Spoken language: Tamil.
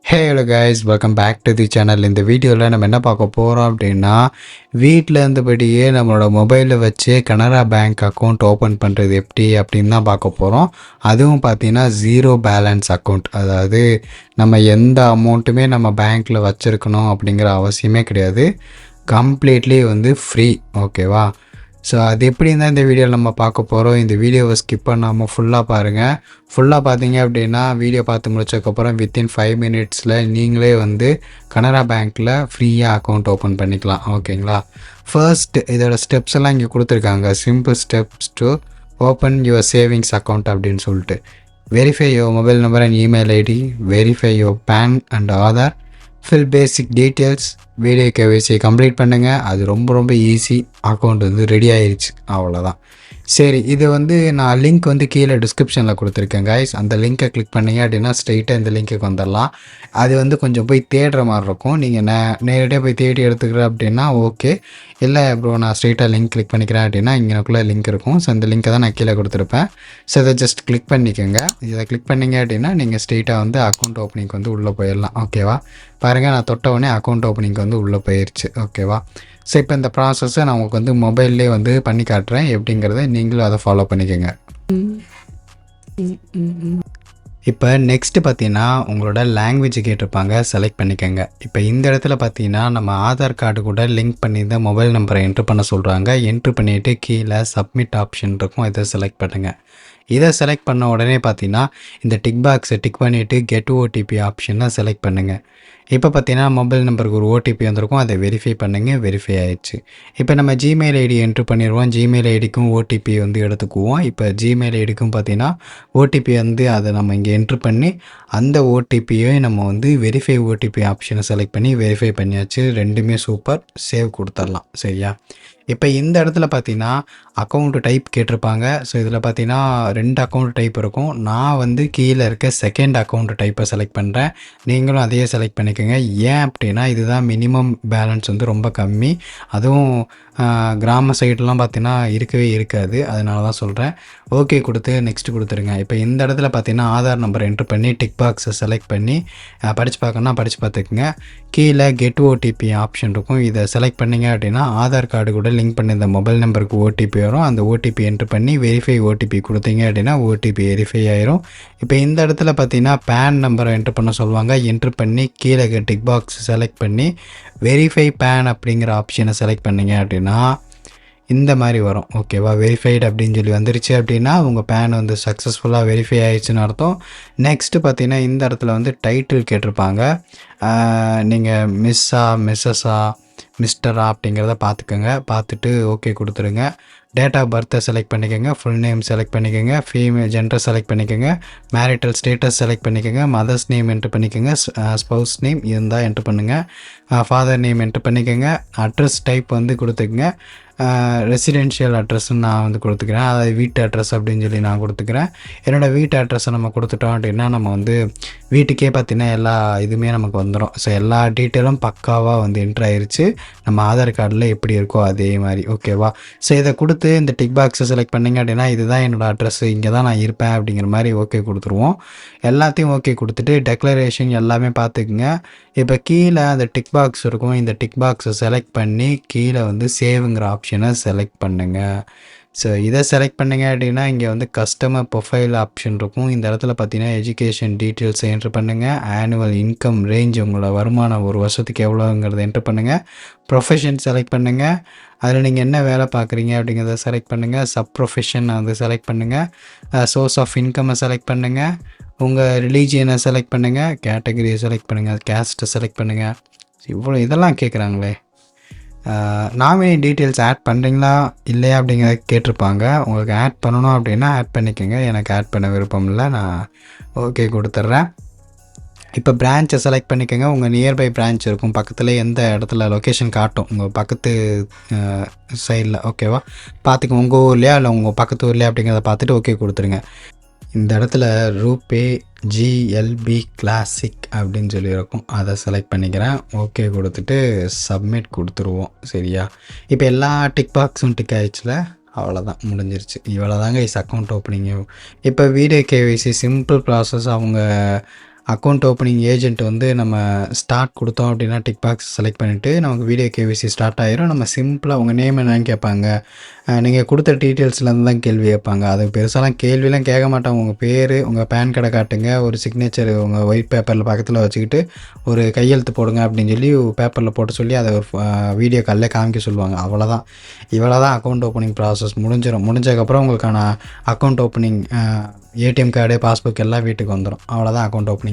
Hello guys, welcome back to the channel. இந்த வீடியோவில் நம்ம என்ன பார்க்க போகிறோம் அப்படின்னா, வீட்டில் இருந்தபடியே நம்மளோட மொபைலில் வச்சு கனரா பேங்க் அக்கௌண்ட் ஓப்பன் பண்ணுறது எப்படி அப்படின்னு தான் பார்க்க போகிறோம். அதுவும் பார்த்தீங்கன்னா ஜீரோ பேலன்ஸ் அக்கௌண்ட். அதாவது நம்ம எந்த அமௌண்ட்டுமே நம்ம பேங்க்கில் வச்சுருக்கணும் அப்படிங்கிற அவசியமே கிடையாது. Completely free. ஓகேவா? ஸோ அது எப்படின்னு தான் இந்த வீடியோவில் நம்ம பார்க்க போகிறோம். இந்த வீடியோவை ஸ்கிப் பண்ணாமல் ஃபுல்லாக பாருங்கள். ஃபுல்லாக பார்த்தீங்க அப்படின்னா வீடியோ பார்த்து முடிச்சதுக்கப்புறம் வித்தின் 5 மினிட்ஸில் நீங்களே கனரா பேங்க்கில் ஃப்ரீயாக அக்கௌண்ட் ஓப்பன் பண்ணிக்கலாம். ஓகேங்களா? ஃபர்ஸ்ட் இதோட ஸ்டெப்ஸ் எல்லாம் இங்கே கொடுத்துருக்காங்க. Simple steps to open your savings account அப்படின்னு சொல்லிட்டு. Verify your mobile number and email ID, verify your PAN and Aadhaar, fill basic details, video KYC complete பண்ணுங்கள். அது ரொம்ப ஈஸி. அக்கௌண்ட் ரெடி ஆயிடுச்சு. அவ்வளோதான். சரி, இது நான் லிங்க் கீழே டிஸ்கிரிப்ஷனில் கொடுத்துருக்கேன் கைஸ். அந்த லிங்க்கை கிளிக் பண்ணிங்க அப்படின்னா ஸ்ட்ரெயிட்டாக இந்த லிங்க்குக்கு வந்துடலாம். அது கொஞ்சம் போய் தேடுற மாதிரி இருக்கும். நீங்கள் நேரடியாக போய் தேடி எடுத்துக்கிறேன் அப்படின்னா ஓகே. இல்லை ப்ரோ, நான் ஸ்ட்ரெயிட்டாக லிங்க் கிளிக் பண்ணிக்கிறேன் அப்படின்னா இங்கேக்குள்ளே லிங்க் இருக்கும். ஸோ அந்த லிங்க்கை தான் நான் கீழே கொடுத்துருப்பேன். ஸோ இதை ஜஸ்ட் கிளிக் பண்ணிக்கோங்க. இதை கிளிக் பண்ணிங்க அப்படின்னா நீங்கள் ஸ்ட்ரெயிட்டாக அக்கௌண்ட் ஓப்பனிங்க்கு உள்ளே போயிடலாம். ஓகேவா? பாருங்கள், நான் தொட்ட உடனே அக்கௌண்ட் ஓப்பனிங்க்கு உள்ளே போயிடுச்சு. ஓகேவா? ஸோ இப்போ இந்த ப்ராசஸை நான் உங்களுக்கு மொபைல்லே பண்ணி காட்டுறேன். எப்படிங்கிறத நீங்களும் அதை ஃபாலோ பண்ணிக்கோங்க. இப்போ நெக்ஸ்ட்டு பார்த்தீங்கன்னா உங்களோட லாங்குவேஜ் கேட்டிருப்பாங்க, செலக்ட் பண்ணிக்கோங்க. இப்போ இந்த இடத்துல பார்த்தீங்கன்னா நம்ம ஆதார் கார்டு கூட லிங்க் பண்ணியிருந்த மொபைல் நம்பரை என்ட்ரு பண்ண சொல்கிறாங்க. என்ட்ரு பண்ணிவிட்டு கீழே சப்மிட் ஆப்ஷன் இருக்கும், இதை செலக்ட் பண்ணுங்கள். இதை செலக்ட் பண்ண உடனே பார்த்தீங்கன்னா இந்த டிக் பாக்ஸை டிக் பண்ணிவிட்டு கெட் ஓடிபி ஆப்ஷனை செலக்ட் பண்ணுங்கள். இப்போ பார்த்தீங்கன்னா மொபைல் நம்பருக்கு ஒரு ஓடிபி வந்திருக்கும், அதை வெரிஃபை பண்ணுங்கள். வெரிஃபை ஆயிடுச்சு. இப்போ நம்ம ஜிமெயில் ஐடி என்ட்ரு பண்ணிடுவோம். ஜிமெயில் ஐடிக்கும் ஓடிபி எடுத்துக்குவோம். இப்போ ஜிமெயில் ஐடிக்கும் பார்த்தீங்கன்னா ஓடிபி அதை நம்ம இங்கே என்ட்ரு பண்ணி அந்த ஓடிபியை நம்ம வெரிஃபை ஓடிபி ஆப்ஷனை செலக்ட் பண்ணி வெரிஃபை பண்ணியாச்சு. ரெண்டுமே சூப்பர். சேவ் கொடுத்துடலாம். சரியா? இப்போ இந்த இடத்துல பார்த்தீங்கன்னா அக்கௌண்ட் டைப் கேட்டிருப்பாங்க. ஸோ இதில் பார்த்தீங்கன்னா 2 அக்கௌண்ட் டைப் இருக்கும். நான் கீழே இருக்க செகண்ட் அக்கௌண்ட் டைப்பை செலக்ட் பண்ணுறேன். நீங்களும் அதையே செலக்ட் பண்ணிக்கோங்க. ஏன் அப்படின்னா இதுதான் மினிமம் பேலன்ஸ் ரொம்ப கம்மி. அதுவும் கிராம சைட்லாம் பார்த்தீங்கன்னா இருக்கவே இருக்காது. அதனால தான் சொல்கிறேன். ஓகே கொடுத்து நெக்ஸ்ட் கொடுத்துருங்க. இப்போ இந்த இடத்துல பார்த்தீங்கன்னா ஆதார் நம்பர் என்ட்ரு பண்ணி டிக் பாக்ஸை செலக்ட் பண்ணி படித்து பார்க்கணுன்னா படித்து பார்த்துக்குங்க. கீழே கெட் ஓடிபி ஆப்ஷன் இருக்கும், இதை செலக்ட் பண்ணிங்க அப்படின்னா ஆதார் கார்டு கூட லிங்க் பண்ணி இந்த மொபைல் நம்பருக்கு ஓடிபி வரும். அந்த ஓடிபி என்ட்ரு பண்ணி வெரிஃபை ஓடிபி கொடுத்தீங்க அப்படின்னா ஓடிபி வெரிஃபை ஆயிரும். இப்போ இந்த இடத்துல பார்த்தீங்கன்னா பேன் நம்பரை என்ட்ரு பண்ண சொல்லுவாங்க. என்ட்ரு பண்ணி கீழே டிக் பாக்ஸ் செலக்ட் பண்ணி வெரிஃபை பேன் அப்படிங்கிற ஆப்ஷனை செலக்ட் பண்ணிங்க அப்படின்னா இந்த மாதிரி வரும். ஓகேவா? வெரிஃபைடு அப்படின்னு சொல்லி வந்துருச்சு அப்படின்னா உங்கள் பேன் சக்ஸஸ்ஃபுல்லாக வெரிஃபை ஆயிடுச்சுன்னு அர்த்தம். நெக்ஸ்ட்டு பார்த்தீங்கன்னா இந்த இடத்துல டைட்டில் கேட்டிருப்பாங்க. நீங்கள் மிஸ்ஸஸா மிஸ்டரா அப்படிங்கிறத பார்த்துக்கோங்க. பார்த்துட்டு ஓகே கொடுத்துருங்க. டேட் ஆஃப் பர்த்தை செலக்ட் பண்ணிக்கோங்க. ஃபுல் நேம் செலக்ட் பண்ணிக்கோங்க. ஃபீமேல் ஜெண்டர் செலக்ட் பண்ணிக்கோங்க. மேரிட்டல் ஸ்டேட்டஸ் செலக்ட் பண்ணிக்கோங்க. மதர்ஸ் நேம் என்ட்ரு பண்ணிக்கோங்க. ஸ்பௌஸ் நேம் இருந்தால் என்ட்ரு பண்ணுங்கள். ஃபாதர் நேம் என்ட்ரு பண்ணிக்கோங்க. அட்ரஸ் டைப் கொடுத்துக்குங்க. ரெசிடென்ஷியல் அட்ரஸ்ன்னு நான் கொடுத்துக்கிறேன். அதாவது வீட்டு அட்ரஸ் அப்படின்னு சொல்லி நான் கொடுத்துக்கிறேன். என்னோடய வீட்டு அட்ரஸை நம்ம கொடுத்துட்டோம் அப்படின்னா நம்ம வீட்டுக்கே பார்த்திங்கன்னா எல்லா இதுவுமே நமக்கு வந்துடும். ஸோ எல்லா டீட்டெயிலும் பக்காவாக என்ட்ரு ஆயிடுச்சு. நம்ம ஆதார் கார்டில் எப்படி இருக்கோ அதே மாதிரி. ஓகேவா? ஸோ இதை கொடுத்து இந்த டிக் பாக்ஸை செலக்ட் பண்ணிங்க அப்படின்னா இதுதான் என்னோடய அட்ரஸ், இங்கே தான் நான் இருப்பேன் அப்படிங்கிற மாதிரி ஓகே கொடுத்துருவோம். எல்லாத்தையும் ஓகே கொடுத்துட்டு டெக்ளரேஷன் எல்லாமே பார்த்துக்குங்க. இப்போ கீழே அந்த டிக் பாக்ஸ் இருக்கும், இந்த டிக் பாக்ஸை செலக்ட் பண்ணி கீழே சேவுங்கிற ஆப்ஷனை செலக்ட் பண்ணுங்கள். ஸோ இதை செலக்ட் பண்ணிங்க அப்படின்னா இங்கே கஸ்டமர் ப்ரொஃபைல் ஆப்ஷன் இருக்கும். இந்த இடத்துல பார்த்தீங்கன்னா எஜுகேஷன் டீட்டெயில்ஸை என்ட்ரு பண்ணுங்கள். ஆனுவல் இன்கம் ரேஞ்ச், உங்களோட வருமானம் ஒரு வருஷத்துக்கு எவ்வளோங்கிறத என்ட்ரு பண்ணுங்கள். ப்ரொஃபஷன் செலக்ட் பண்ணுங்கள். அதில் நீங்கள் என்ன வேலை பார்க்குறீங்க அப்படிங்கிறத செலக்ட் பண்ணுங்கள். சப் ப்ரொஃபஷன் செலக்ட் பண்ணுங்கள். சோர்ஸ் ஆஃப் இன்கம்மை செலக்ட் பண்ணுங்கள். உங்கள் ரிலீஜியனை செலக்ட் பண்ணுங்கள். கேட்டகரியை செலக்ட் பண்ணுங்கள். கேஸ்ட்டை செலக்ட் பண்ணுங்கள். இதெல்லாம் கேட்குறாங்களே. நாமினி டீட்டெயில்ஸ் ஆட் பண்ணுறீங்களா இல்லையா அப்படிங்கிறத கேட்டிருப்பாங்க. உங்களுக்கு ஆட் பண்ணணும் அப்படின்னா ஆட் பண்ணிக்கோங்க. எனக்கு ஆட் பண்ண விருப்பம் இல்லை, நான் ஓகே கொடுத்துட்றேன். இப்போ பிரான்ச்சை செலக்ட் பண்ணிக்கோங்க. உங்கள் நியர்பை பிரான்ச் இருக்கும், பக்கத்தில் எந்த இடத்துல லொக்கேஷன் காட்டும் உங்கள் பக்கத்து சைடில். ஓகேவா? பார்த்துக்கோங்க. உங்கள் ஊர்லையா இல்லை உங்கள் பக்கத்து ஊர்லையா அப்படிங்கிறத பார்த்துட்டு ஓகே கொடுத்துருங்க. இந்த இடத்துல ரூபே ஜிஎல்பி கிளாசிக் அப்படின்னு சொல்லி இருக்கும், அதை செலக்ட் பண்ணிக்கிறேன். ஓகே கொடுத்துட்டு சப்மிட் கொடுத்துருவோம். சரியா? இப்போ எல்லா டிக் பாக்ஸும் டிக் ஆகிடுச்சுல, அவ்வளோதான், முடிஞ்சிருச்சு. இவ்வளோ தாங்க அக்கௌண்ட் ஓப்பனிங்கு. இப்போ வீடியோ கேவைசி சிம்பிள் ப்ராசஸ். அவங்க அக்கௌண்ட் ஓப்பனிங் ஏஜென்ட் வந்து நம்ம ஸ்டார்ட் கொடுத்தோம் அப்படின்னா டிக் பாக்ஸ் செலக்ட் பண்ணிவிட்டு நமக்கு வீடியோ கேவிசி ஸ்டார்ட் ஆயிரும். நம்ம சிம்பிளாக உங்கள் நேம் என்னன்னு கேட்பாங்க. நீங்கள் கொடுத்த டீட்டெயில்ஸ்லேருந்து தான் கேள்வி கேட்பாங்க. அது பெருசாலாம் கேள்விலாம் கேட்க மாட்டாங்க. உங்கள் பேர், உங்கள் பேன் கார்டை காட்டுங்க, ஒரு சிக்னேச்சர் உங்கள் ஒயிட் பேப்பரில் பக்கத்தில் வச்சுக்கிட்டு ஒரு கையெழுத்து போடுங்க அப்படின்னு சொல்லி பேப்பரில் போட்டு சொல்லி அதை ஒரு வீடியோ காலில் காமிக்க சொல்லுவாங்க. அவ்வளோதான். இவ்வளோ தான் அக்கௌண்ட் ஓப்பனிங் ப்ராசஸ் முடிஞ்சிடும். முடிஞ்சதுக்கப்புறம் உங்களுக்கான account opening ATM card, passbook எல்லாம் வீட்டுக்கு வந்துடும். அவ்வளோதான் அக்கௌண்ட் ஓப்பனிங்.